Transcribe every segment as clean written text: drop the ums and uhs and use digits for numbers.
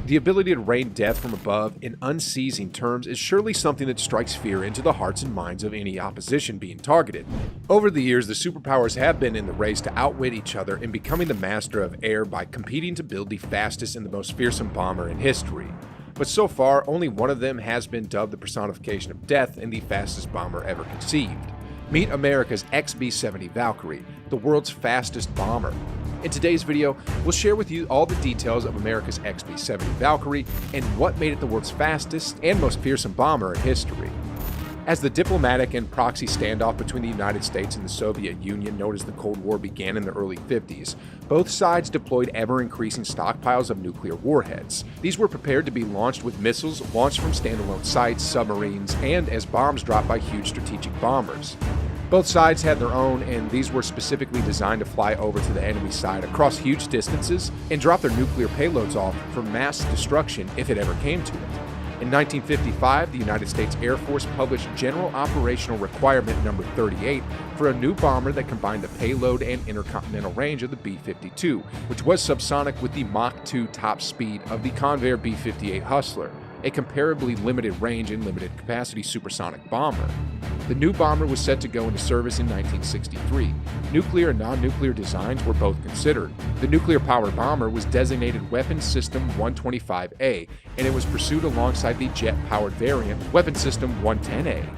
The ability to rain death from above in unseasing terms is surely something that strikes fear into the hearts and minds of any opposition being targeted. Over the years, the superpowers have been in the race to outwit each other in becoming the master of air by competing to build the fastest and the most fearsome bomber in history. But so far, only one of them has been dubbed the personification of death and the fastest bomber ever conceived. Meet America's XB-70 Valkyrie, the world's fastest bomber. In today's video, we'll share with you all the details of America's XB-70 Valkyrie and what made it the world's fastest and most fearsome bomber in history. As the diplomatic and proxy standoff between the United States and the Soviet Union known as the Cold War began in the early 50s, both sides deployed ever-increasing stockpiles of nuclear warheads. These were prepared to be launched with missiles launched from standalone sites, submarines, and as bombs dropped by huge strategic bombers. Both sides had their own, and these were specifically designed to fly over to the enemy side across huge distances and drop their nuclear payloads off for mass destruction if it ever came to it. In 1955, the United States Air Force published General Operational Requirement No. 38 for a new bomber that combined the payload and intercontinental range of the B-52, which was subsonic with the Mach 2 top speed of the Convair B-58 Hustler, a comparably limited range and limited capacity supersonic bomber. The new bomber was set to go into service in 1963. Nuclear and non-nuclear designs were both considered. The nuclear-powered bomber was designated Weapon System 125A, and it was pursued alongside the jet-powered variant, Weapon System 110A.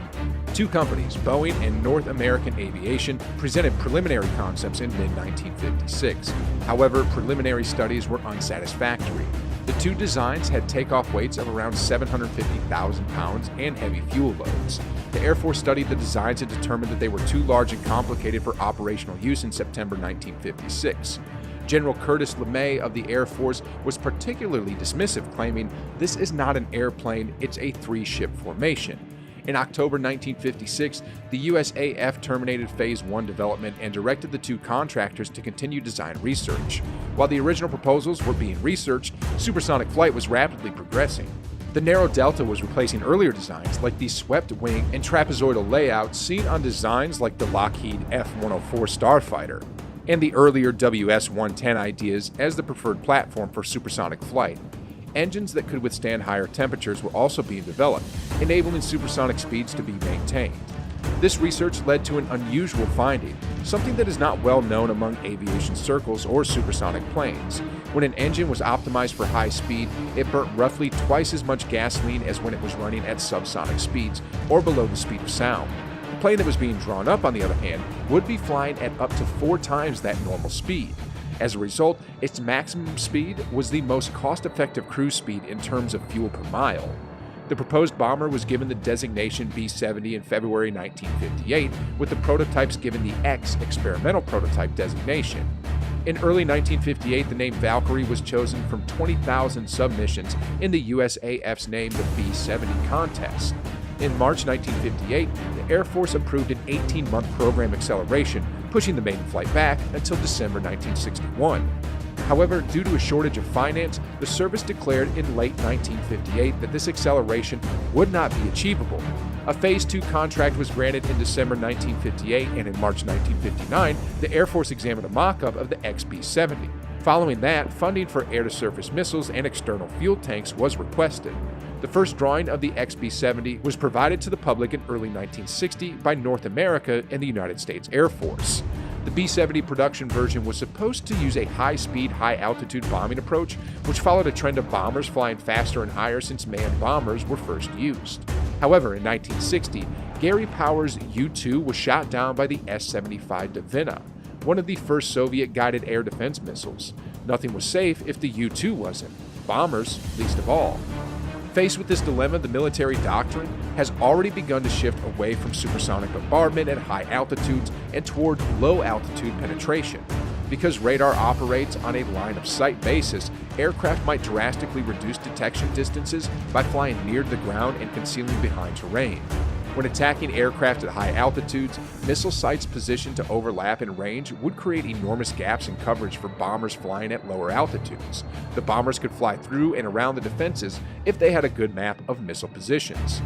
Two companies, Boeing and North American Aviation, presented preliminary concepts in mid-1956. However, preliminary studies were unsatisfactory. The two designs had takeoff weights of around 750,000 pounds and heavy fuel loads. The Air Force studied the designs and determined that they were too large and complicated for operational use in September 1956. General Curtis LeMay of the Air Force was particularly dismissive, claiming, "This is not an airplane, it's a three-ship formation." In October 1956, the USAF terminated Phase 1 development and directed the two contractors to continue design research. While the original proposals were being researched, supersonic flight was rapidly progressing. The narrow delta was replacing earlier designs like the swept wing and trapezoidal layout seen on designs like the Lockheed F-104 Starfighter, and the earlier WS-110 ideas as the preferred platform for supersonic flight. Engines that could withstand higher temperatures were also being developed, enabling supersonic speeds to be maintained. This research led to an unusual finding, something that is not well known among aviation circles or supersonic planes. When an engine was optimized for high speed, it burnt roughly twice as much gasoline as when it was running at subsonic speeds or below the speed of sound. The plane that was being drawn up, on the other hand, would be flying at up to 4 times that normal speed. As a result, its maximum speed was the most cost-effective cruise speed in terms of fuel per mile. The proposed bomber was given the designation B-70 in February 1958, with the prototypes given the X experimental prototype designation. In early 1958, the name Valkyrie was chosen from 20,000 submissions in the USAF's name the B-70 contest. In March 1958, the Air Force approved an 18-month program acceleration, pushing the maiden flight back until December 1961. However, due to a shortage of finance, the service declared in late 1958 that this acceleration would not be achievable. A Phase 2 contract was granted in December 1958, and in March 1959, the Air Force examined a mock-up of the XB-70. Following that, funding for air-to-surface missiles and external fuel tanks was requested. The first drawing of the XB-70 was provided to the public in early 1960 by North America and the United States Air Force. The B-70 production version was supposed to use a high-speed, high-altitude bombing approach, which followed a trend of bombers flying faster and higher since manned bombers were first used. However, in 1960, Gary Powers' U-2 was shot down by the S-75 Dvina, one of the first Soviet-guided air defense missiles. Nothing was safe if the U-2 wasn't. Bombers, least of all. Faced with this dilemma, the military doctrine has already begun to shift away from supersonic bombardment at high altitudes and toward low-altitude penetration. Because radar operates on a line-of-sight basis, aircraft might drastically reduce detection distances by flying near the ground and concealing behind terrain. When attacking aircraft at high altitudes, missile sites positioned to overlap in range would create enormous gaps in coverage for bombers flying at lower altitudes. The bombers could fly through and around the defenses if they had a good map of missile positions.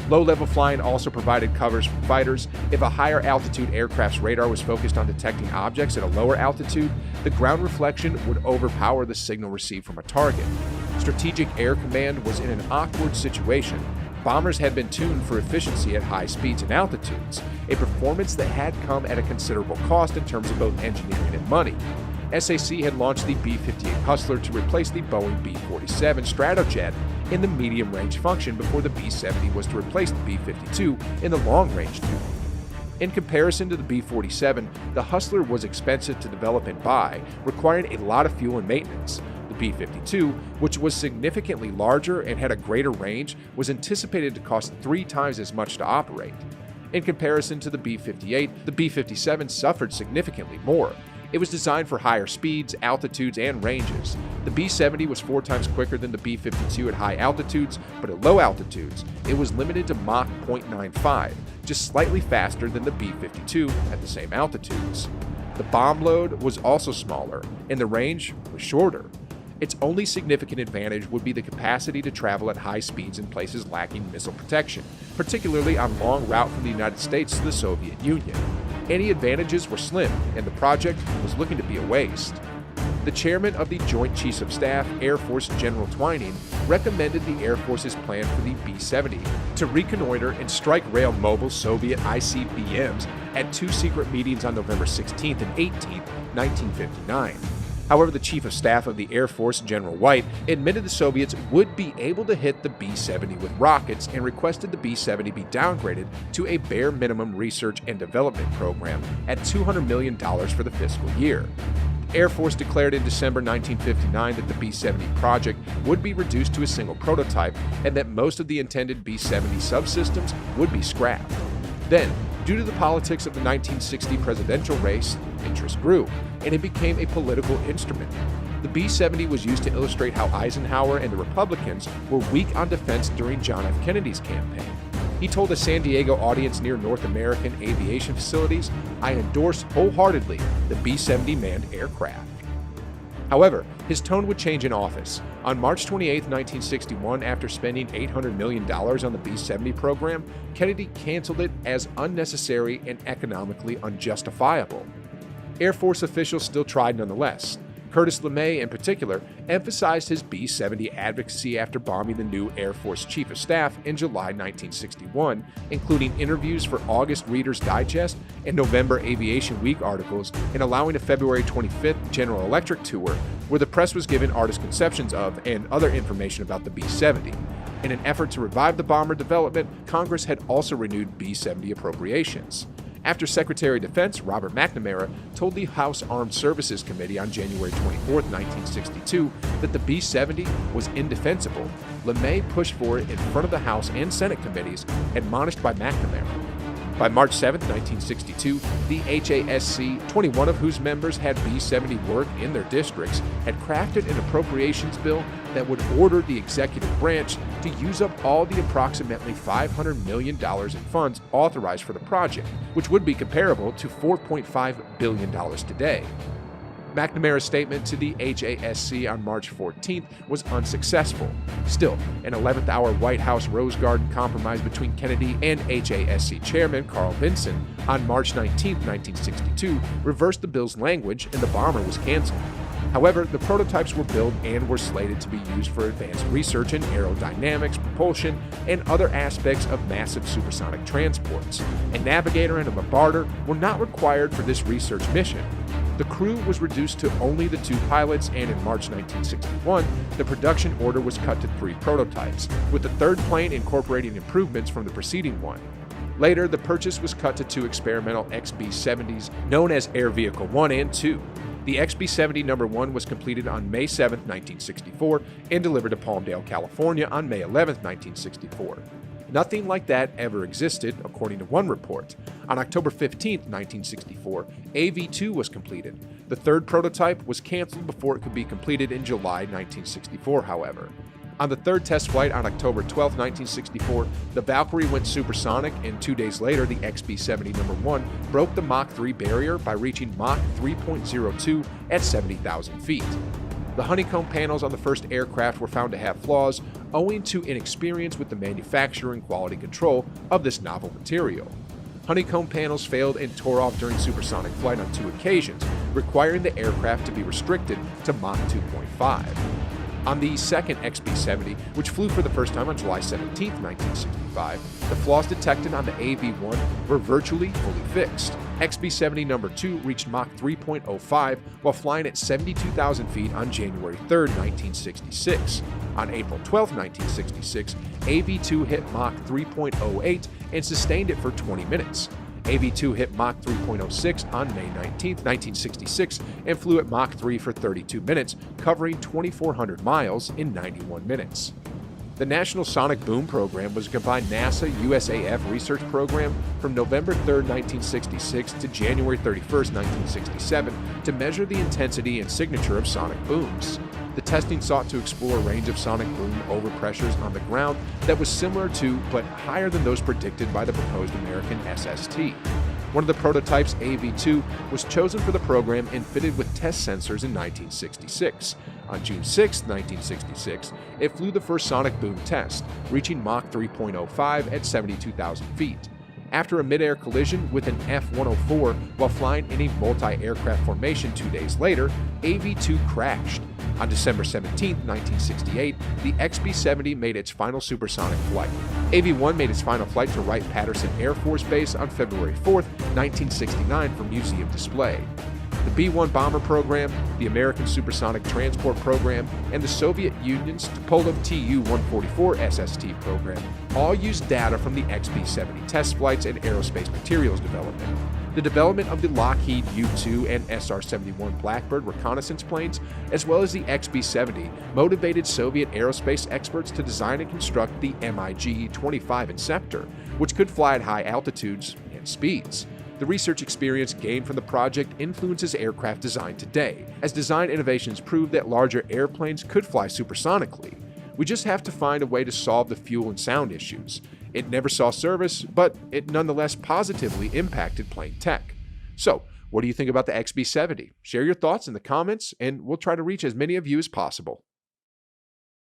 Low-level flying also provided covers for fighters. If a higher altitude aircraft's radar was focused on detecting objects at a lower altitude, the ground reflection would overpower the signal received from a target. Strategic Air Command was in an awkward situation. Bombers had been tuned for efficiency at high speeds and altitudes, a performance that had come at a considerable cost in terms of both engineering and money. SAC had launched the B-58 Hustler to replace the Boeing B-47 Stratojet in the medium-range function before the B-70 was to replace the B-52 in the long-range duty. In comparison to the B-47, the Hustler was expensive to develop and buy, requiring a lot of fuel and maintenance. The B-52, which was significantly larger and had a greater range, was anticipated to cost 3 times as much to operate. In comparison to the B-58, the B-57 suffered significantly more. It was designed for higher speeds, altitudes, and ranges. The B-70 was 4 times quicker than the B-52 at high altitudes, but at low altitudes, it was limited to Mach 0.95, just slightly faster than the B-52 at the same altitudes. The bomb load was also smaller, and the range was shorter. Its only significant advantage would be the capacity to travel at high speeds in places lacking missile protection, particularly on long route from the United States to the Soviet Union. Any advantages were slim, and the project was looking to be a waste. The chairman of the Joint Chiefs of Staff, Air Force General Twining, recommended the Air Force's plan for the B-70 to reconnoiter and strike rail mobile Soviet ICBMs at 2 secret meetings on November 16th and 18th, 1959. However, the Chief of Staff of the Air Force, General White, admitted the Soviets would be able to hit the B-70 with rockets and requested the B-70 be downgraded to a bare minimum research and development program at $200 million for the fiscal year. The Air Force declared in December 1959 that the B-70 project would be reduced to a single prototype and that most of the intended B-70 subsystems would be scrapped. Then, due to the politics of the 1960 presidential race, interest grew, and it became a political instrument. The B-70 was used to illustrate how Eisenhower and the Republicans were weak on defense during John F. Kennedy's campaign. He told a San Diego audience near North American aviation facilities, "I endorse wholeheartedly the B-70 manned aircraft." However, his tone would change in office. On March 28, 1961, after spending $800 million on the B-70 program, Kennedy canceled it as unnecessary and economically unjustifiable. Air Force officials still tried nonetheless. Curtis LeMay, in particular, emphasized his B-70 advocacy after bombing the new Air Force Chief of Staff in July 1961, including interviews for August Reader's Digest and November Aviation Week articles, and allowing a February 25th General Electric tour where the press was given artist conceptions of and other information about the B-70. In an effort to revive the bomber development, Congress had also renewed B-70 appropriations. After Secretary of Defense Robert McNamara told the House Armed Services Committee on January 24, 1962, that the B-70 was indefensible, LeMay pushed for it in front of the House and Senate committees, admonished by McNamara. By March 7, 1962, the HASC, 21 of whose members had B-70 work in their districts, had crafted an appropriations bill that would order the executive branch to use up all the approximately $500 million in funds authorized for the project, which would be comparable to $4.5 billion today. McNamara's statement to the HASC on March 14th was unsuccessful. Still, an 11th hour White House Rose Garden compromise between Kennedy and HASC Chairman Carl Vinson on March 19, 1962, reversed the bill's language and the bomber was canceled. However, the prototypes were built and were slated to be used for advanced research in aerodynamics, propulsion, and other aspects of massive supersonic transports. A navigator and a bombarder were not required for this research mission. The crew was reduced to only the 2 pilots, and in March 1961, the production order was cut to 3 prototypes, with the 3rd plane incorporating improvements from the preceding one. Later, the purchase was cut to 2 experimental XB-70s, known as Air Vehicle 1 and 2. The XB-70 No. 1 was completed on May 7, 1964, and delivered to Palmdale, California on May 11, 1964. Nothing like that ever existed, according to one report. On October 15, 1964, AV-2 was completed. The 3rd prototype was canceled before it could be completed in July 1964, however. On the 3rd test flight on October 12, 1964, the Valkyrie went supersonic, and 2 days later, the XB-70 No. 1 broke the Mach 3 barrier by reaching Mach 3.02 at 70,000 feet. The honeycomb panels on the first aircraft were found to have flaws owing to inexperience with the manufacture and quality control of this novel material. Honeycomb panels failed and tore off during supersonic flight on 2 occasions, requiring the aircraft to be restricted to Mach 2.5. On the second XB-70, which flew for the first time on July 17, 1965, the flaws detected on the AV-1 were virtually fully fixed. XB-70 number 2 reached Mach 3.05 while flying at 72,000 feet on January 3, 1966. On April 12, 1966, AV-2 hit Mach 3.08 and sustained it for 20 minutes. AV-2 hit Mach 3.06 on May 19, 1966, and flew at Mach 3 for 32 minutes, covering 2,400 miles in 91 minutes. The National Sonic Boom Program was a combined NASA-USAF research program from November 3, 1966 to January 31, 1967 to measure the intensity and signature of sonic booms. The testing sought to explore a range of sonic boom overpressures on the ground that was similar to, but higher than those predicted by the proposed American SST. One of the prototypes, AV-2, was chosen for the program and fitted with test sensors in 1966. On June 6, 1966, it flew the first sonic boom test, reaching Mach 3.05 at 72,000 feet. After a mid-air collision with an F-104 while flying in a multi-aircraft formation 2 days later, AV-2 crashed. On December 17, 1968, the XB-70 made its final supersonic flight. AV-1 made its final flight to Wright-Patterson Air Force Base on February 4, 1969 for museum display. The B-1 bomber program, the American Supersonic Transport Program, and the Soviet Union's Tupolev Tu-144 SST program all used data from the XB-70 test flights and aerospace materials development. The development of the Lockheed U-2 and SR-71 Blackbird reconnaissance planes, as well as the XB-70, motivated Soviet aerospace experts to design and construct the MiG-25 Inceptor, which could fly at high altitudes and speeds. The research experience gained from the project influences aircraft design today, as design innovations prove that larger airplanes could fly supersonically. We just have to find a way to solve the fuel and sound issues. It never saw service, but it nonetheless positively impacted plane tech. So, what do you think about the XB-70? Share your thoughts in the comments, and we'll try to reach as many of you as possible.